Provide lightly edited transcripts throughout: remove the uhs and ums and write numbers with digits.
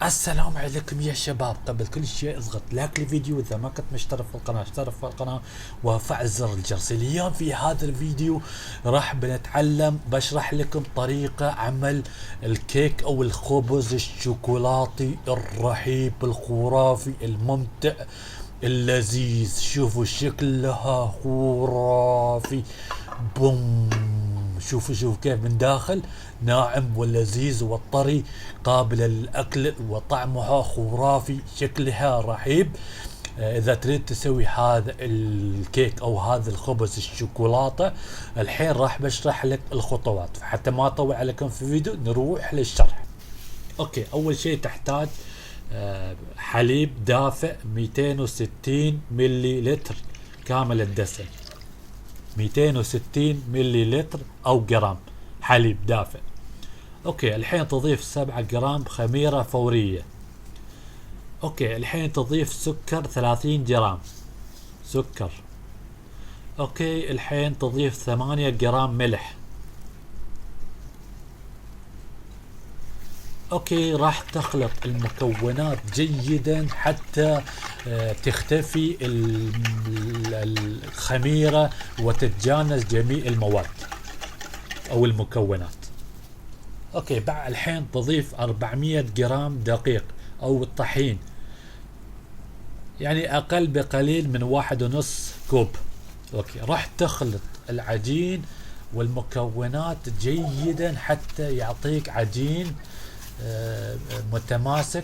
السلام عليكم يا شباب. قبل كل شيء اضغط لايك للفيديو، اذا ما كنت مشترك في القناه اشترك في القناه وفعل زر الجرس. اليوم في هذا الفيديو راح بشرح لكم طريقه عمل الكيك او الخبز الشوكولاتي الرهيب الخرافي الممتع اللذيذ. شوفوا شكلها خرافي. بوم. شوفوا كيف من داخل ناعم ولذيذ والطري قابل للأكل وطعمها خرافي، شكلها رهيب. إذا تريد تسوي هذا الكيك أو هذا الخبز الشوكولاتة الحين راح بشرح لك الخطوات، حتى ما أطول عليكم في الفيديو نروح للشرح. أوكي، أول شيء تحتاج حليب دافئ 260 ملي لتر كامل الدسم، 260 ملي لتر أو جرام حليب دافئ. اوكي، الحين تضيف 7 جرام خميرة فورية. اوكي، الحين تضيف سكر 30 جرام سكر. اوكي، الحين تضيف 8 جرام ملح. اوكي، راح تخلط المكونات جيدا حتى تختفي الخميرة وتتجانس جميع المواد او المكونات. اوكي، بعد الحين تضيف 400 جرام دقيق او الطحين، يعني اقل بقليل من 1.5 كوب. اوكي، راح تخلط العجين والمكونات جيدا حتى يعطيك عجين متماسك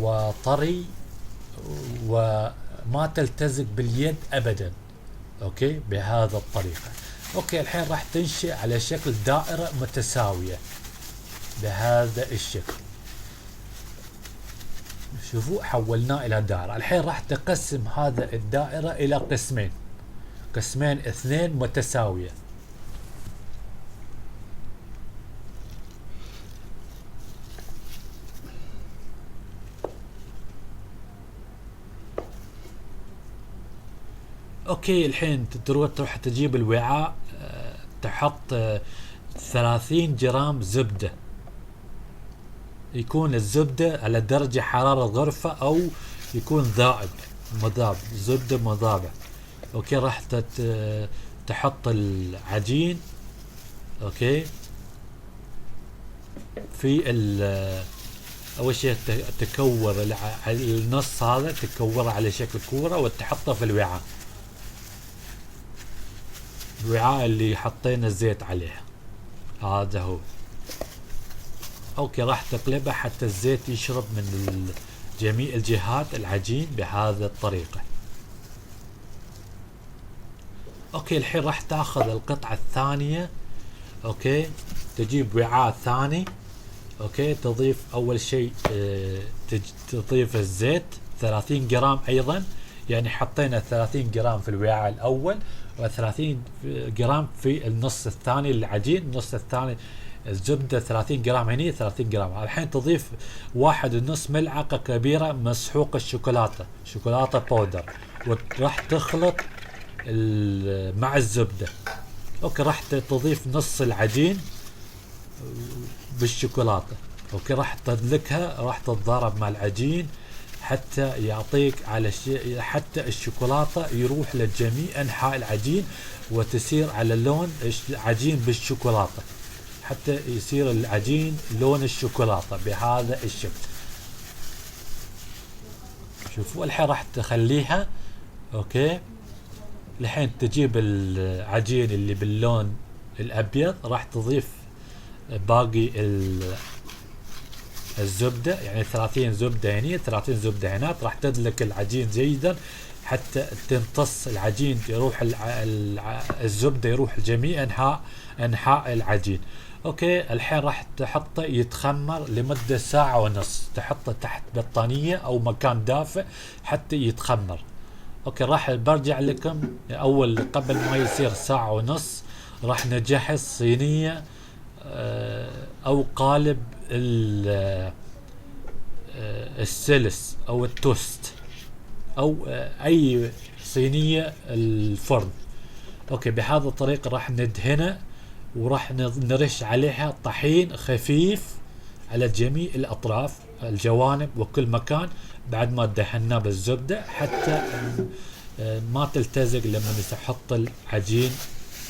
وطري وما تلتزق باليد ابدا. اوكي، بهذا الطريقة. اوكي، الحين راح تنشئ على شكل دائرة متساوية بهذا الشكل. شوفوا حولناه الى دائرة. الحين راح تقسم هذا الدائرة الى قسمين اثنين متساوية. اوكي، الحين تروح تجيب الوعاء، تحط 30 جرام زبدة. يكون الزبدة على درجة حرارة غرفة او يكون مذاب زبدة مذابة. اوكي، راح تحط العجين. اوكي، في اول شيء تكور النص هذا، تكوره على شكل كورة وتحطه في الوعاء اللي حطينا الزيت عليه. هذا هو. اوكي، راح تقلبه حتى الزيت يشرب من جميع الجهات العجين بهذه الطريقة. اوكي، الحين راح تاخذ القطعة الثانية. اوكي، تجيب وعاء ثاني. اوكي، تضيف اول شيء تضيف الزيت 30 جرام ايضا، يعني حطينا 30 جرام في الوعاء الاول و30 جرام في النص الثاني للعجين، النص الثاني الزبدة 30 جرام هني 30 جرام. الحين تضيف 1.5 ملعقة كبيرة مسحوق شوكولاتة بودر، وراح تخلط مع الزبدة. اوكي، راح تضيف نص العجين بالشوكولاتة. اوكي، راح تدلكها، راح تتضارب مع العجين حتى يعطيك حتى الشوكولاتة يروح لجميع انحاء العجين وتسير على لون العجين بالشوكولاتة، حتى يصير العجين لون الشوكولاتة بهذا الشكل. شوفوا الحين راح تخليها. اوكي، الحين تجيب العجين اللي باللون الابيض، راح تضيف باقي الزبدة، يعني 30 زبدة هنا 30 زبدة هنا. راح تدلك العجين جيدا حتى تمتص العجين، يروح الزبدة يروح جميع انحاء العجين. اوكي، الحين راح تحطه يتخمر لمدة 1.5 ساعة، تحطه تحت بطانية او مكان دافئ حتى يتخمر. اوكي، راح برجع لكم قبل ما يصير 1.5 ساعة. راح نجهز صينية او قالب السلس او التوست او اي صينية الفرن. اوكي، بهذا الطريقة راح ندهنه وراح نرش عليها طحين خفيف على جميع الاطراف الجوانب وكل مكان بعد ما دهناه بالزبدة حتى ما تلتزق لما نحط العجين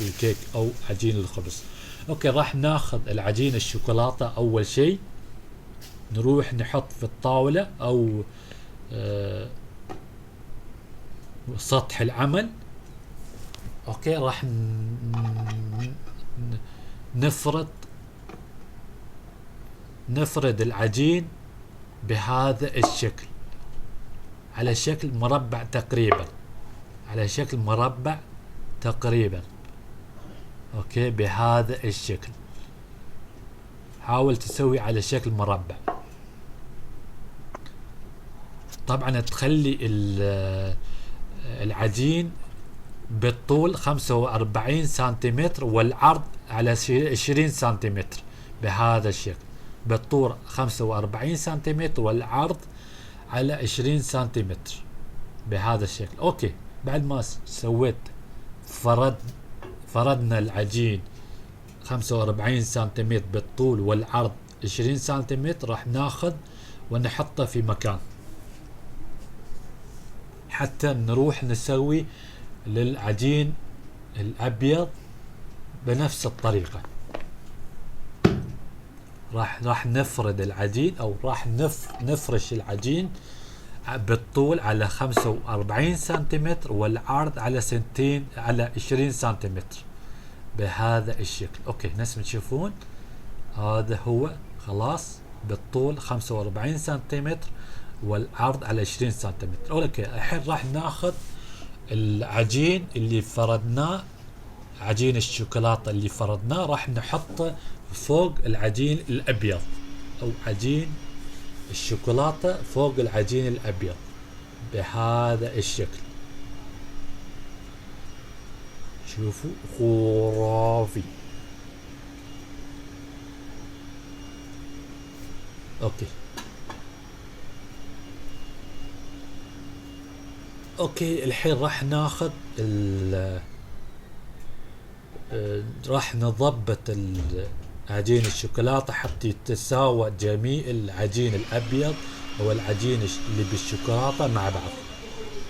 الكيك او عجين الخبز. اوكي راح ناخذ العجين الشوكولاتة اول شيء، نروح نحط في الطاولة او سطح العمل. اوكي راح نفرد العجين بهذا الشكل على شكل مربع تقريبا، على شكل مربع تقريبا. اوكي بهذا الشكل، حاول تسوي على شكل مربع. طبعا تخلي العجين بالطول 45 سنتيمتر والعرض على 20 سنتيمتر بهذا الشكل، بالطول 45 سنتيمتر والعرض على 20 سنتيمتر بهذا الشكل. اوكي بعد ما سويت فردنا العجين 45 سنتيمتر بالطول والعرض 20 سنتيمتر، راح ناخذ ونحطه في مكان حتى نروح نسوي للعجين الابيض بنفس الطريقة. راح نفرد العجين او راح نفرش العجين بالطول على 45 سنتيمتر والعرض على 20 سنتيمتر بهذا الشكل. اوكي نفس ما تشوفون هذا هو خلاص بالطول 45 سنتيمتر والعرض على 20 سنتيمتر. اوكي الحين راح ناخذ العجين اللي فردناه، عجين الشوكولاتة اللي فردناه، راح نحطه فوق العجين الابيض او عجين الشوكولاتة فوق العجين الابيض بهذا الشكل. شوفوا خرافي. اوكي الحين راح ناخذ راح نضبط عجين الشوكولاتة حتى يتساوى جميع العجين الابيض والعجين اللي بالشوكولاتة مع بعض.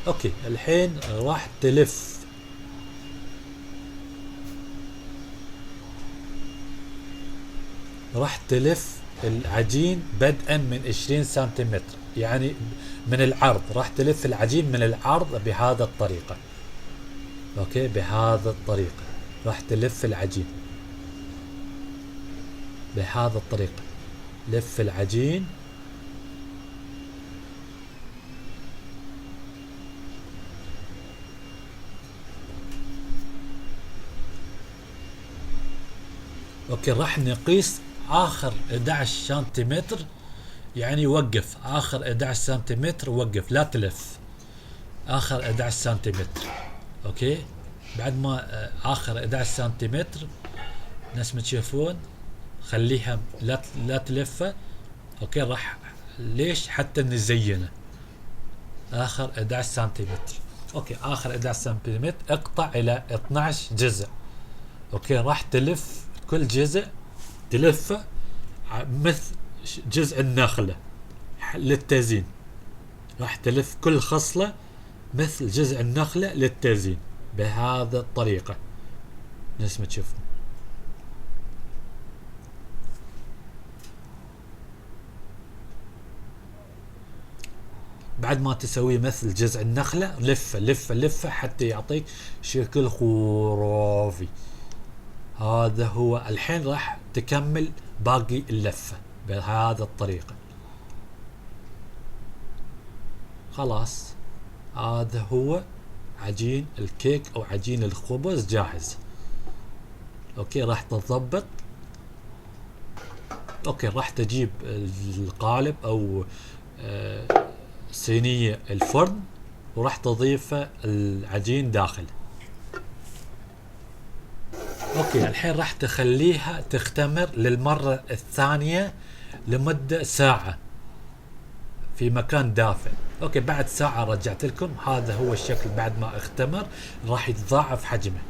اوكي الحين راح تلف العجين بدءا من 20 سنتيمتر، يعني من العرض راح تلف العجين من العرض بهذا الطريقة. اوكي بهذا الطريقة راح تلف العجين بهذا الطريقة، لف العجين اوكي راح نقيس اخر 11 سنتيمتر، يعني وقف اخر 11 سنتيمتر، وقف لا تلف اخر 11 سنتيمتر. اوكي بعد ما اخر 11 سنتيمتر نفس ما تشوفون خليها لا تلفه. اوكي راح ليش؟ حتى نزينه اخر 11 سنتيمتر. اوكي اخر 11 سنتيمتر اقطع الى 12 جزء. اوكي راح تلف كل جزء تلفه مثل جزء النخلة للتزيين، راح تلف كل خصلة مثل جزء النخلة للتزيين بهذا الطريقة نفس ما تشوفون. بعد ما تسوي مثل جزء النخلة لفة حتى يعطيك شكل خرافي. هذا هو. الحين راح تكمل باقي اللفة بهذا الطريقة. خلاص هذا هو عجين الكيك او عجين الخبز جاهز. اوكي راح تضبط. اوكي راح تجيب القالب او صينية الفرن وراح تضيف العجين داخل. اوكي الحين راح تخليها تختمر للمرة الثانية لمدة ساعة في مكان دافئ. اوكي بعد ساعة رجعت لكم. هذا هو الشكل بعد ما اختمر، راح يتضاعف حجمه.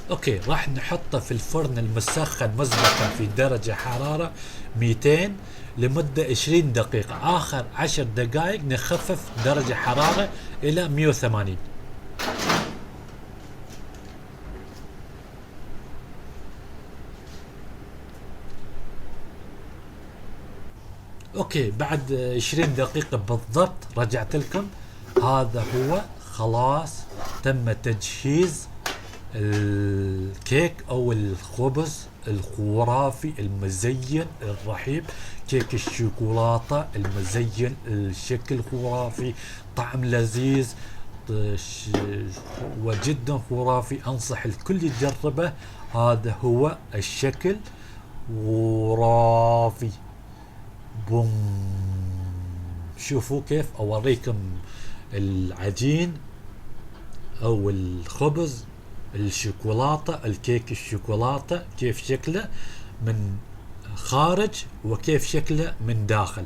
اوكي، راح نحطه في الفرن المسخن مسبقا في درجة حرارة 200 لمدة 20 دقيقة. اخر 10 دقائق نخفف درجة حرارة الى 180. اوكي، بعد 20 دقيقة بالضبط رجعت لكم. هذا هو خلاص تم تجهيز الكيك او الخبز الخرافي المزين الرحيب. كيك الشوكولاتة المزين، الشكل خرافي، طعم لذيذ وجدا خرافي. انصح الكل يجربه. هذا هو الشكل خرافي. بوم. شوفوا كيف اوريكم العجين او الخبز الشوكولاتة، الكيك الشوكولاتة كيف شكله من خارج وكيف شكله من داخل.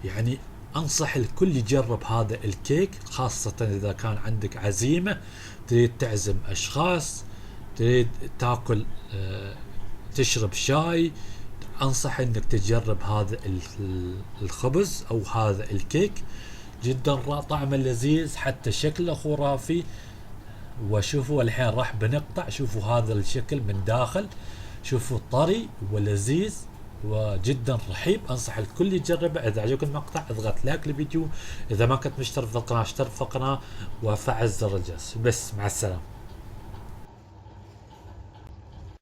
يعني انصح الكل يجرب هذا الكيك، خاصة اذا كان عندك عزيمة، تريد تعزم اشخاص، تريد تاكل تشرب شاي. انصح انك تجرب هذا الخبز او هذا الكيك. جدا طعمه لذيذ، حتى شكله خرافي. وشوفوا الحين راح بنقطع، شوفوا هذا الشكل من داخل، شوفوا طري ولذيذ وجدا رحيب. انصح الكل يجربه. اذا عجبك المقطع اضغط لايك للفيديو، اذا ما كنت مشترك في القناة اشترك في القناة وفعل زر الجرس. بس مع السلامة.